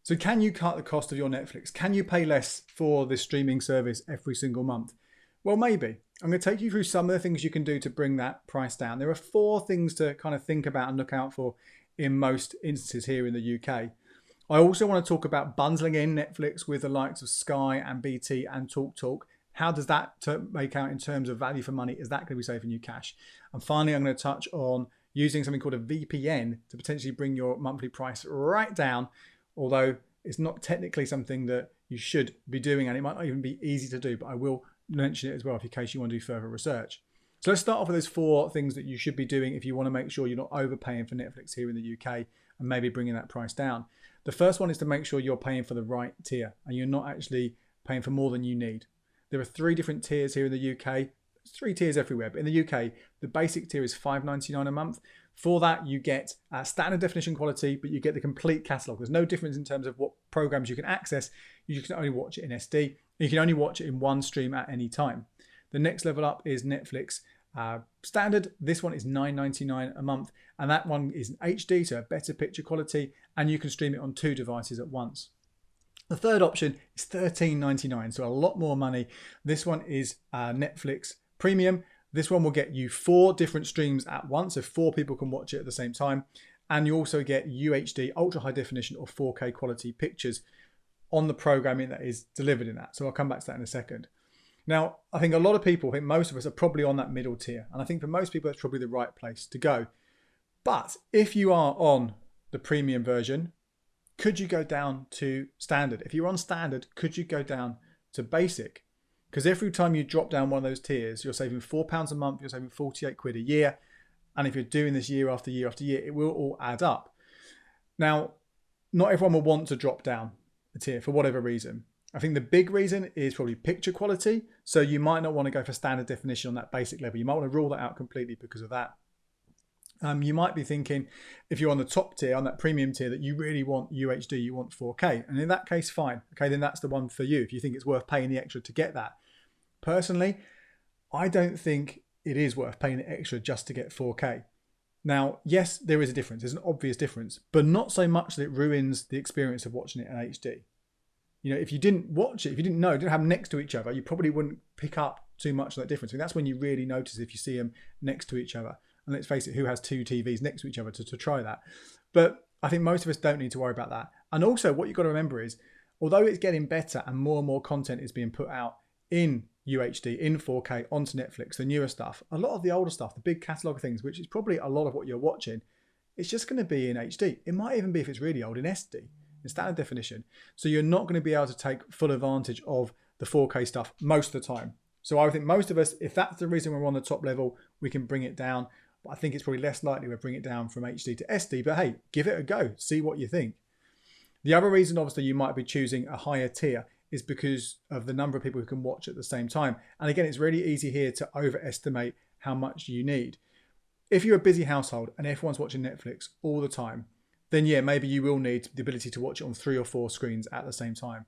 So can you cut the cost of your Netflix? Can you pay less for this streaming service every single month? Well, maybe. I'm going to take you through some of the things you can do to bring that price down. There are 4 things to kind of think about and look out for in most instances here in the UK. I also want to talk about bundling in Netflix with the likes of Sky and BT and TalkTalk. How does that make out in terms of value for money? Is that going to be saving you cash? And finally, I'm going to touch on using something called a VPN to potentially bring your monthly price right down, although it's not technically something that you should be doing, and it might not even be easy to do, but I will mention it as well in case you want to do further research. So let's start off with those 4 things that you should be doing if you want to make sure you're not overpaying for Netflix here in the UK and maybe bringing that price down. The first one is to make sure you're paying for the right tier and you're not actually paying for more than you need. There are 3 different tiers here in the UK. There's 3 tiers everywhere, but in the UK, the basic tier is $5.99 a month. For that, you get standard definition quality, but you get the complete catalogue. There's no difference in terms of what programs you can access. You can only watch it in SD. You can only watch it in one stream at any time. The next level up is Netflix standard. This one is $9.99 a month, and that one is in HD, so a better picture quality, and you can stream it on 2 devices at once. The third option is $13.99, so a lot more money. This one is Netflix Premium. This one will get you 4 different streams at once, so 4 people can watch it at the same time. And you also get UHD, ultra high definition or 4K quality pictures on the programming that is delivered in that. So I'll come back to that in a second. Now, I think a lot of people, I think most of us are probably on that middle tier. And I think for most people, that's probably the right place to go. But if you are on the premium version, could you go down to standard? If you're on standard, could you go down to basic? Because every time you drop down one of those tiers, you're saving £4 a month, you're saving 48 quid a year. And if you're doing this year after year after year, it will all add up. Now, not everyone will want to drop down a tier for whatever reason. I think the big reason is probably picture quality. So you might not want to go for standard definition on that basic level. You might want to rule that out completely because of that. You might be thinking, if you're on the top tier, on that premium tier, that you really want UHD, you want 4K. And in that case, fine. Okay, then that's the one for you if you think it's worth paying the extra to get that. Personally, I don't think it is worth paying the extra just to get 4K. Now, yes, there is a difference. There's an obvious difference, but not so much that it ruins the experience of watching it in HD. You know, if you didn't watch it, if you didn't know, didn't have them next to each other, you probably wouldn't pick up too much of that difference. I mean, that's when you really notice if you see them next to each other. And let's face it, who has 2 TVs next to each other to try that? But I think most of us don't need to worry about that. And also what you've got to remember is, although it's getting better and more content is being put out in UHD, in 4K, onto Netflix, the newer stuff, a lot of the older stuff, the big catalogue things, which is probably a lot of what you're watching, it's just going to be in HD. It might even be, if it's really old, in SD, in standard definition. So you're not going to be able to take full advantage of the 4K stuff most of the time. So I think most of us, if that's the reason we're on the top level, we can bring it down. But I think it's probably less likely we'll bring it down from HD to SD. But hey, give it a go. See what you think. The other reason, obviously, you might be choosing a higher tier is because of the number of people who can watch at the same time. And again, it's really easy here to overestimate how much you need. If you're a busy household and everyone's watching Netflix all the time, then yeah, maybe you will need the ability to watch it on 3 or 4 screens at the same time.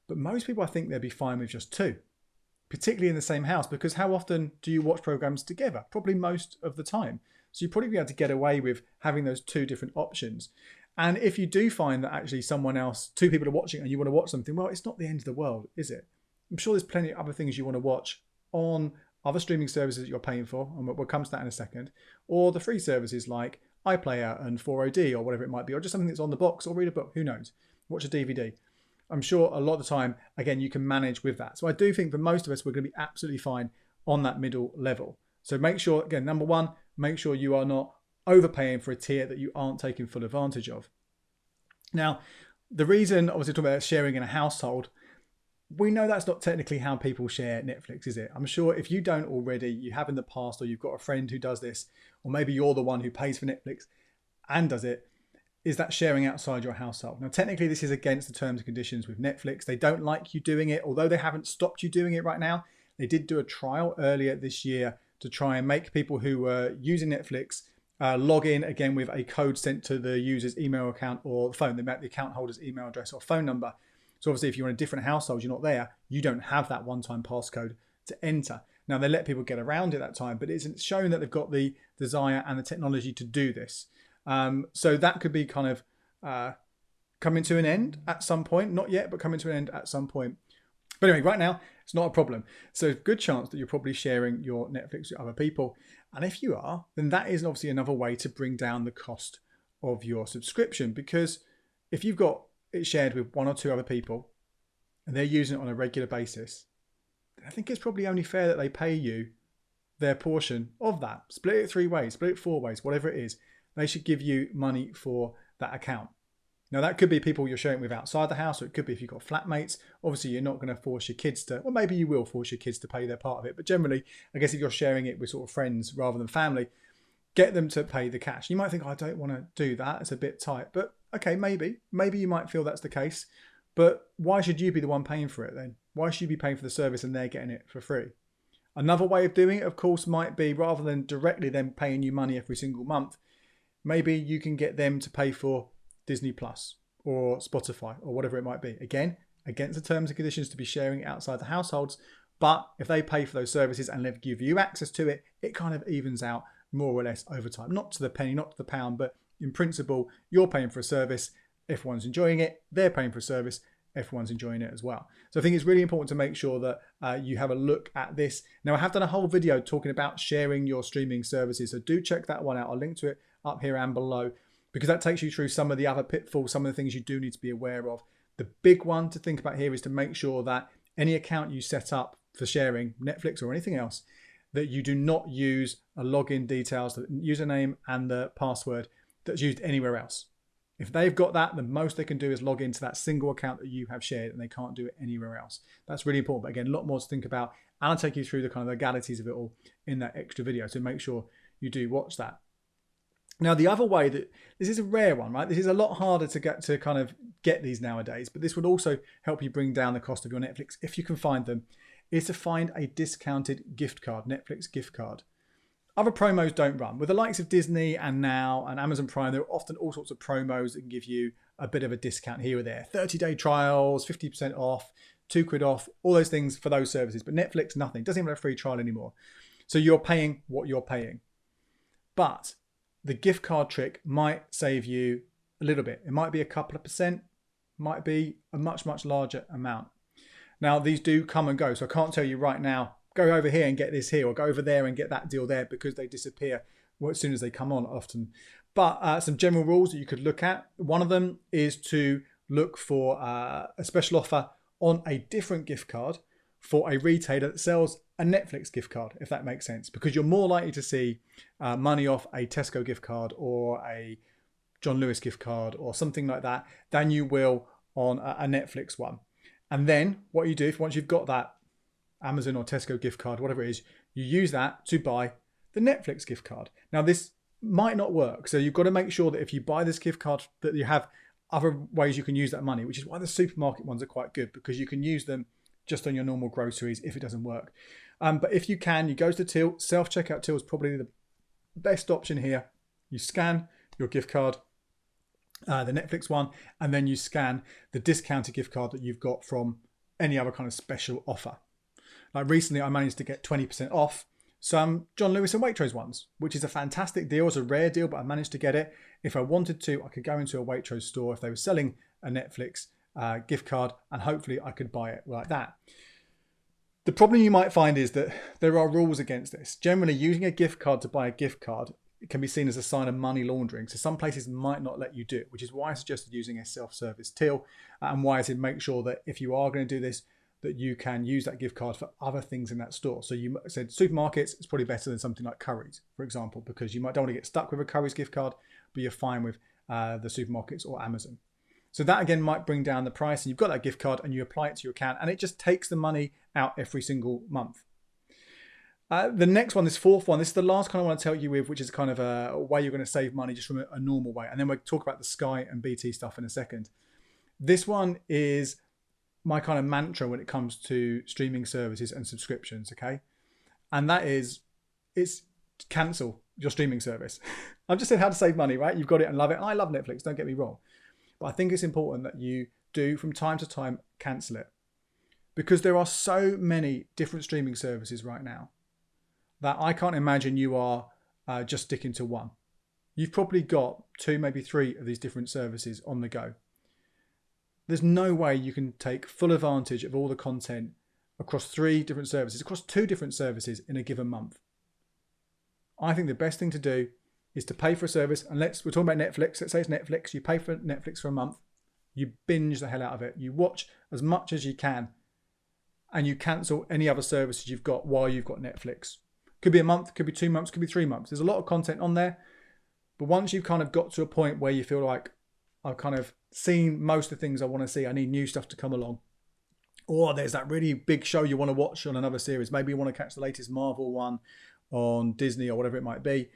But most people, I think they'll be fine with just 2, particularly in the same house, because how often do you watch programs together? Probably most of the time. So you'll probably be able to get away with having those 2 different options. And if you do find that actually someone else, 2 people are watching and you want to watch something, well, it's not the end of the world, is it? I'm sure there's plenty of other things you want to watch on other streaming services that you're paying for, and we'll come to that in a second, or the free services like iPlayer and 4OD or whatever it might be, or just something that's on the box, or read a book, who knows, watch a DVD. I'm sure a lot of the time, again, you can manage with that. So I do think for most of us, we're going to be absolutely fine on that middle level. So make sure, again, number one, make sure you are not overpaying for a tier that you aren't taking full advantage of. Now, the reason, obviously, talking about sharing in a household, we know that's not technically how people share Netflix, is it? I'm sure if you don't already, you have in the past, or you've got a friend who does this, or maybe you're the one who pays for Netflix and does it, is that sharing outside your household. Now, technically, this is against the terms and conditions with Netflix. They don't like you doing it, although they haven't stopped you doing it right now. They did do a trial earlier this year to try and make people who were using Netflix log in again with a code sent to the user's email account or phone, the account holder's email address or phone number. So obviously, if you're in a different household, you're not there, you don't have that one-time passcode to enter. Now, they let people get around it that time, but it's shown that they've got the desire and the technology to do this. So that could be kind of coming to an end at some point. Not yet, but coming to an end at some point. But anyway, right now, it's not a problem. So good chance that you're probably sharing your Netflix with other people. And if you are, then that is obviously another way to bring down the cost of your subscription. Because if you've got it shared with one or two other people and they're using it on a regular basis, then I think it's probably only fair that they pay you their portion of that. Split it 3 ways, split it 4 ways, whatever it is. They should give you money for that account. Now, that could be people you're sharing with outside the house, or it could be if you've got flatmates. Obviously, you're not going to force your kids to, well, maybe you will force your kids to pay their part of it. But generally, I guess if you're sharing it with sort of friends rather than family, get them to pay the cash. You might think, I don't want to do that. It's a bit tight. But okay, maybe you might feel that's the case. But why should you be the one paying for it then? Why should you be paying for the service and they're getting it for free? Another way of doing it, of course, might be rather than directly them paying you money every single month, maybe you can get them to pay for Disney Plus or Spotify or whatever it might be. Again, against the terms and conditions to be sharing it outside the households. But if they pay for those services and they give you access to it, it kind of evens out more or less over time. Not to the penny, not to the pound, but in principle, you're paying for a service. Everyone's enjoying it. They're paying for a service. Everyone's enjoying it as well. So I think it's really important to make sure that you have a look at this. Now, I have done a whole video talking about sharing your streaming services. So do check that one out. I'll link to it up here and below, because that takes you through some of the other pitfalls, some of the things you do need to be aware of. The big one to think about here is to make sure that any account you set up for sharing Netflix or anything else, that you do not use a login details, the username and the password that's used anywhere else. If they've got that, the most they can do is log into that single account that you have shared, and they can't do it anywhere else. That's really important. But again, a lot more to think about. And I'll take you through the kind of legalities of it all in that extra video. So make sure you do watch that. Now, the other way that this is a rare one, right? This is a lot harder to get these nowadays, but this would also help you bring down the cost of your Netflix if you can find them, is to find a discounted gift card, Netflix gift card. Other promos don't run. With the likes of Disney and Now and Amazon Prime, there are often all sorts of promos that can give you a bit of a discount here or there. 30-day trials, 50% off, £2 off, all those things for those services. But Netflix, nothing. Doesn't even have a free trial anymore. So you're paying what you're paying. But the gift card trick might save you a little bit. It might be a couple of percent, might be a much, much larger amount. Now, these do come and go. So I can't tell you right now, go over here and get this here, or go over there and get that deal there, because they disappear as soon as they come on often. But some general rules that you could look at. One of them is to look for a special offer on a different gift card for a retailer that sells a Netflix gift card, if that makes sense, because you're more likely to see money off a Tesco gift card or a John Lewis gift card or something like that than you will on a Netflix one. And then what you do, once you've got that Amazon or Tesco gift card, whatever it is, you use that to buy the Netflix gift card. Now, this might not work. So you've got to make sure that if you buy this gift card, that you have other ways you can use that money, which is why the supermarket ones are quite good, because you can use them just on your normal groceries if it doesn't work. But if you can, you go to Till. Self-checkout Till is probably the best option here. You scan your gift card, the Netflix one, and then you scan the discounted gift card that you've got from any other kind of special offer. Like recently, I managed to get 20% off some John Lewis and Waitrose ones, which is a fantastic deal. It's a rare deal, but I managed to get it. If I wanted to, I could go into a Waitrose store if they were selling a Netflix gift card, and hopefully I could buy it like that. The problem you might find is that there are rules against this. Generally, using a gift card to buy a gift card can be seen as a sign of money laundering. So some places might not let you do it, which is why I suggested using a self-service till, and why I said make sure that if you are going to do this, that you can use that gift card for other things in that store. So you said supermarkets, it's probably better than something like Currys, for example, because you might don't want to get stuck with a Currys gift card, but you're fine with the supermarkets or Amazon. So that again might bring down the price, and you've got that gift card and you apply it to your account, and it just takes the money out every single month. The next one, this fourth one, this is the last kind I want to tell you with, which is kind of a way you're going to save money just from a normal way. And then we'll talk about the Sky and BT stuff in a second. This one is my kind of mantra when it comes to streaming services and subscriptions, okay? And that is, it's cancel your streaming service. I've just said how to save money, right? You've got it and love it. And I love Netflix, don't get me wrong. But I think it's important that you do, from time to time, cancel it. Because there are so many different streaming services right now that I can't imagine you are just sticking to one. You've probably got 2, maybe 3 of these different services on the go. there's no way you can take full advantage of all the content across 3 different services, across 2 different services in a given month. I think the best thing to do is to pay for a service. And we're talking about Netflix. Let's say it's Netflix. You pay for Netflix for a month. You binge the hell out of it. You watch as much as you can. And you cancel any other services you've got while you've got Netflix. Could be a month, could be 2 months, could be 3 months. There's a lot of content on there. But once you've kind of got to a point where you feel like I've kind of seen most of the things I want to see, I need new stuff to come along. Or there's that really big show you want to watch on another series. Maybe you want to catch the latest Marvel one on Disney or whatever it might be.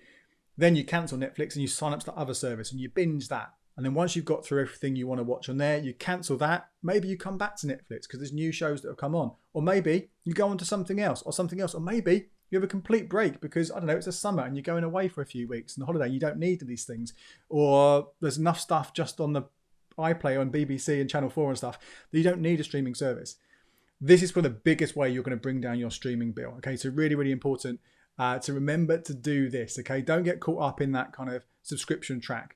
Then you cancel Netflix and you sign up to the other service and you binge that. And then once you've got through everything you want to watch on there, you cancel that. Maybe you come back to Netflix because there's new shows that have come on. Or maybe you go on to something else. Or maybe you have a complete break because, I don't know, it's a summer and you're going away for a few weeks. And the holiday, you don't need these things. Or there's enough stuff just on the iPlayer on BBC and Channel 4 and stuff that you don't need a streaming service. This is for the biggest way you're going to bring down your streaming bill. Okay, so really, really important to remember to do this. Okay, don't get caught up in that kind of subscription trap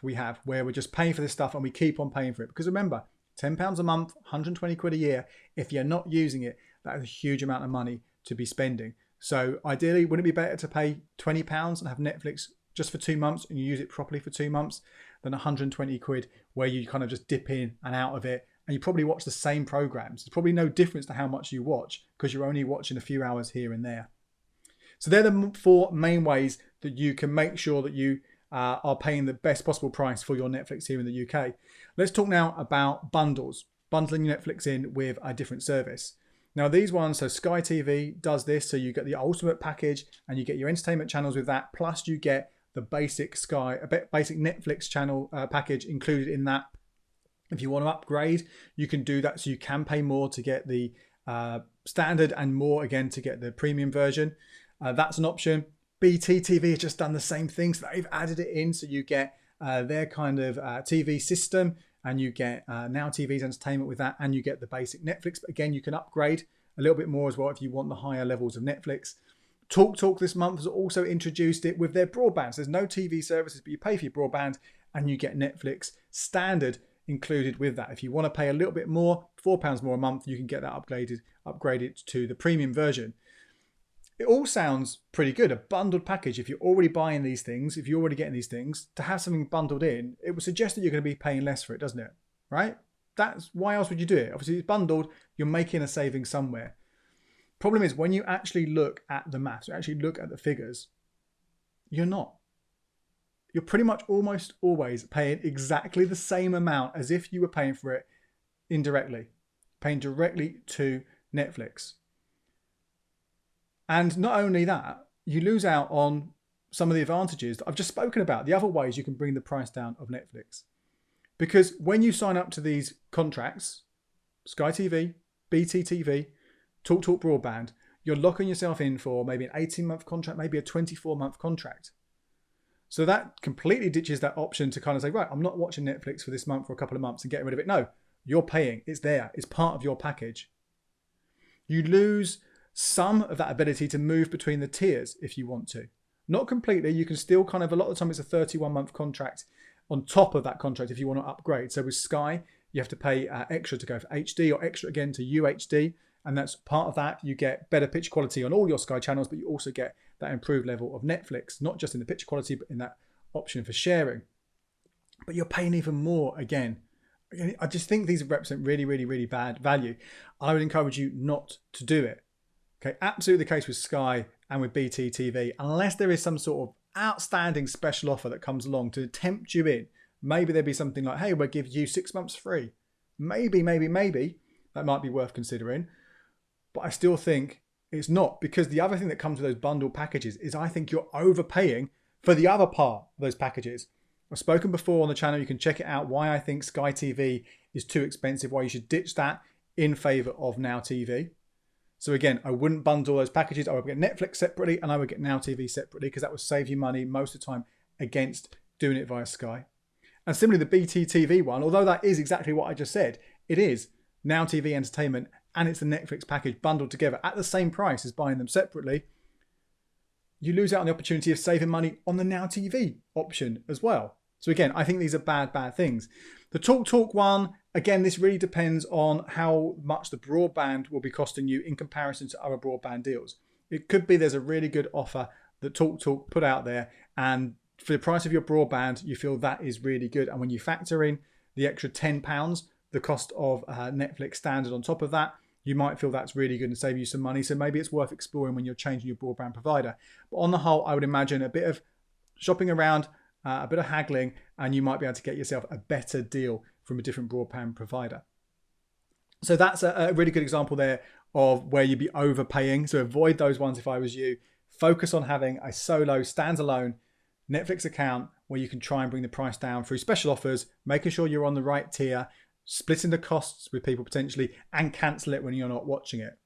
we have where we're just paying for this stuff and we keep on paying for it. Because remember, £10 a month, 120 quid a year. If you're not using it, that is a huge amount of money to be spending. So ideally, wouldn't it be better to pay £20 and have Netflix just for 2 months and you use it properly for 2 months than 120 quid where you kind of just dip in and out of it and you probably watch the same programs. There's probably no difference to how much you watch because you're only watching a few hours here and there. So they're the 4 main ways that you can make sure that you are paying the best possible price for your Netflix here in the UK. Let's talk now about bundles, bundling your Netflix in with a different service. Now these ones, so Sky TV does this, so you get the ultimate package and you get your entertainment channels with that, plus you get the basic basic Netflix channel package included in that. If you want to upgrade, you can do that, so you can pay more to get the standard and more again to get the premium version. That's an option. BT TV has just done the same thing, so they've added it in, so you get their kind of TV system, and you get Now TV's entertainment with that, and you get the basic Netflix. But again, you can upgrade a little bit more as well if you want the higher levels of Netflix. TalkTalk this month has also introduced it with their broadband. So there's no TV services, but you pay for your broadband and you get Netflix standard included with that. If you want to pay a little bit more, £4 more a month, you can get that upgraded to the premium version. It all sounds pretty good. A bundled package, if you're already buying these things, if you're already getting these things, to have something bundled in, it would suggest that you're going to be paying less for it, doesn't it? Right? That's why else would you do it? Obviously, it's bundled, you're making a saving somewhere. Problem is, when you actually look at the maths, you actually look at the figures, you're not. You're pretty much almost always paying exactly the same amount as if you were paying for it indirectly, paying directly to Netflix. And not only that, you lose out on some of the advantages that I've just spoken about, the other ways you can bring the price down of Netflix. Because when you sign up to these contracts, Sky TV, BT TV, TalkTalk Broadband, you're locking yourself in for maybe an 18-month contract, maybe a 24-month contract. So that completely ditches that option to kind of say, right, I'm not watching Netflix for this month or a couple of months and getting rid of it. No, you're paying. It's there. It's part of your package. You lose some of that ability to move between the tiers if you want to. Not completely. You can still kind of, a lot of the time it's a 31-month contract on top of that contract if you want to upgrade. So with Sky, you have to pay extra to go for HD or extra again to UHD. And that's part of that. You get better picture quality on all your Sky channels, but you also get that improved level of Netflix, not just in the picture quality, but in that option for sharing. But you're paying even more again. I just think these represent really, really, really bad value. I would encourage you not to do it. Okay, absolutely the case with Sky and with BT TV, unless there is some sort of outstanding special offer that comes along to tempt you in. Maybe there'd be something like, hey, we'll give you 6 months free. Maybe, that might be worth considering. But I still think it's not, because the other thing that comes with those bundled packages is I think you're overpaying for the other part of those packages. I've spoken before on the channel. You can check it out why I think Sky TV is too expensive, why you should ditch that in favour of Now TV. So again, I wouldn't bundle those packages. I would get Netflix separately and I would get Now TV separately, because that would save you money most of the time against doing it via Sky. And similarly, the BT TV one, although that is exactly what I just said, it is Now TV entertainment and it's the Netflix package bundled together at the same price as buying them separately. You lose out on the opportunity of saving money on the Now TV option as well. So again, I think these are bad things. The TalkTalk one, again, this really depends on how much the broadband will be costing you in comparison to other broadband deals. It could be there's a really good offer that TalkTalk put out there, and for the price of your broadband, you feel that is really good. And when you factor in the extra £10, the cost of Netflix standard on top of that, you might feel that's really good and save you some money. So maybe it's worth exploring when you're changing your broadband provider. But on the whole, I would imagine a bit of shopping around, a bit of haggling, and you might be able to get yourself a better deal from a different broadband provider. So that's a really good example there of where you'd be overpaying. So avoid those ones if I was you. Focus on having a solo, standalone Netflix account where you can try and bring the price down through special offers, making sure you're on the right tier, splitting the costs with people potentially, and cancel it when you're not watching it.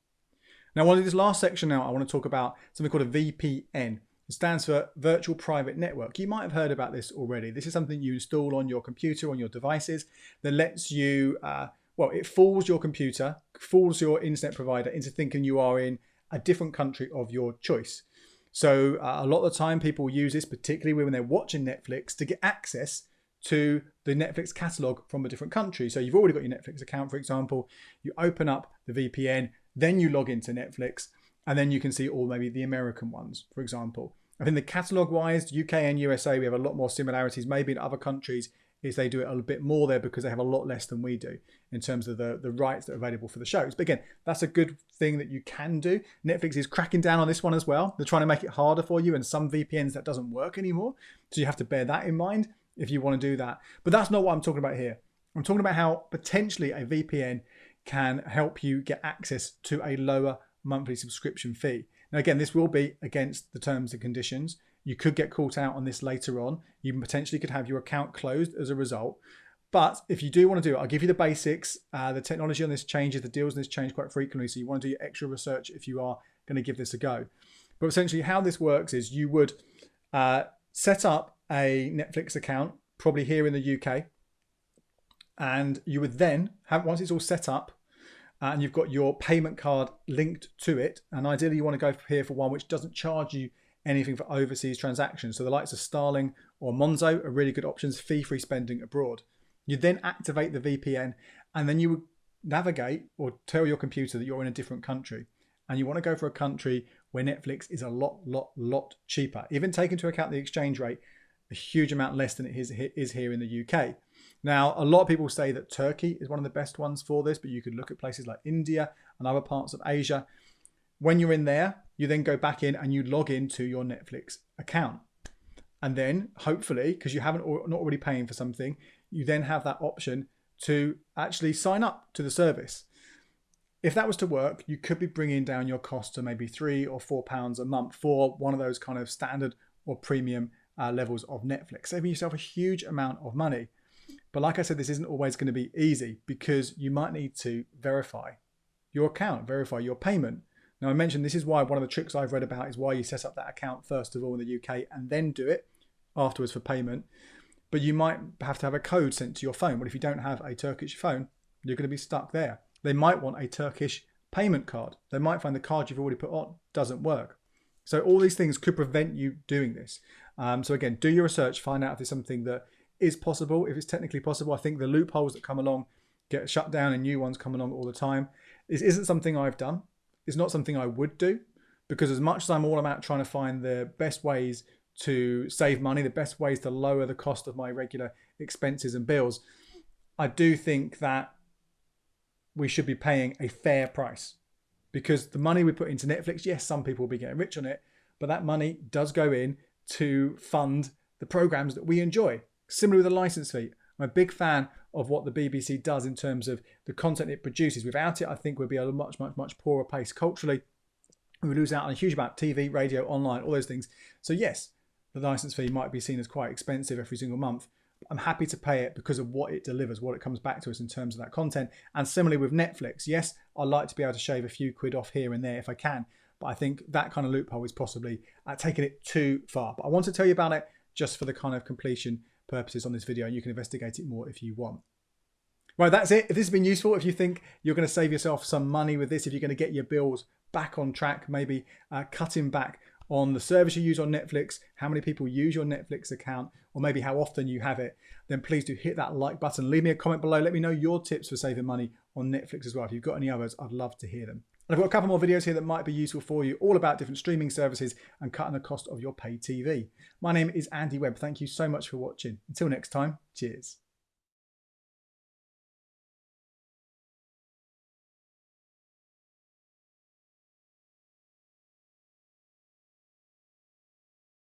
Now, one of this last section now, I want to talk about something called a VPN. It stands for Virtual Private Network. You might have heard about this already. This is something you install on your computer, on your devices, that lets you, it fools your computer, fools your internet provider into thinking you are in a different country of your choice. So a lot of the time people use this, particularly when they're watching Netflix, to get access to the Netflix catalog from a different country. So you've already got your Netflix account, for example, you open up the VPN, then you log into Netflix, and then you can see all maybe the American ones, for example. I think the catalog wise, UK and USA, we have a lot more similarities. Maybe in other countries is they do it a little bit more there because they have a lot less than we do in terms of the rights that are available for the shows. But again, that's a good thing that you can do. Netflix is cracking down on this one as well. They're trying to make it harder for you, and some VPNs that doesn't work anymore. So you have to bear that in mind if you want to do that. But that's not what I'm talking about here. I'm talking about how potentially a VPN can help you get access to a lower monthly subscription fee. Now, again, this will be against the terms and conditions. You could get caught out on this later on. You potentially could have your account closed as a result. But if you do want to do it, I'll give you the basics. The technology on this changes, the deals on this change quite frequently. So you want to do your extra research if you are going to give this a go. But essentially how this works is you would set up a Netflix account, probably here in the UK. And you would then have, once it's all set up, and you've got your payment card linked to it, and ideally you want to go here for one which doesn't charge you anything for overseas transactions. So the likes of Starling or Monzo are really good options, fee-free spending abroad. You then activate the VPN, and then you would navigate or tell your computer that you're in a different country, and you want to go for a country where Netflix is a lot cheaper. Even take into account the exchange rate, a huge amount less than it is here in the UK. Now, a lot of people say that Turkey is one of the best ones for this, but you could look at places like India and other parts of Asia. When you're in there, you then go back in and you log into your Netflix account. And then hopefully, because you haven't not already paying for something, you then have that option to actually sign up to the service. If that was to work, you could be bringing down your cost to maybe £3 or £4 a month for one of those kind of standard or premium levels of Netflix, saving yourself a huge amount of money. But like I said, this isn't always going to be easy because you might need to verify your account, verify your payment. Now, I mentioned this is why one of the tricks I've read about is why you set up that account first of all in the UK and then do it afterwards for payment. But you might have to have a code sent to your phone. But if you don't have a Turkish phone, you're going to be stuck there. They might want a Turkish payment card. They might find the card you've already put on doesn't work. So all these things could prevent you doing this. So again, do your research, find out if there's something that is possible. If it's technically possible, I think the loopholes that come along get shut down and new ones come along all the time. This isn't something I've done. It's not something I would do, because as much as I'm all about trying to find the best ways to save money, the best ways to lower the cost of my regular expenses and bills, I do think that we should be paying a fair price, because the money we put into Netflix, yes, some people will be getting rich on it, but that money does go in to fund the programs that we enjoy. Similar with the license fee. I'm a big fan of what the BBC does in terms of the content it produces. Without it, I think we'd be at a much poorer pace culturally. We would lose out on a huge amount of TV, radio, online, all those things. So yes, the license fee might be seen as quite expensive every single month. I'm happy to pay it because of what it delivers, what it comes back to us in terms of that content. And similarly with Netflix, yes, I like to be able to shave a few quid off here and there if I can. But I think that kind of loophole is possibly taking it too far. But I want to tell you about it just for the kind of completion purposes on this video, and you can investigate it more if you want. Right, that's it. If this has been useful, if you think you're going to save yourself some money with this, if you're going to get your bills back on track, maybe cutting back on the service you use on Netflix, how many people use your Netflix account, or maybe how often you have it, then please do hit that like button. Leave me a comment below. Let me know your tips for saving money on Netflix as well. If you've got any others, I'd love to hear them. And I've got a couple more videos here that might be useful for you, all about different streaming services and cutting the cost of your pay TV. My name is Andy Webb. Thank you so much for watching. Until next time, cheers.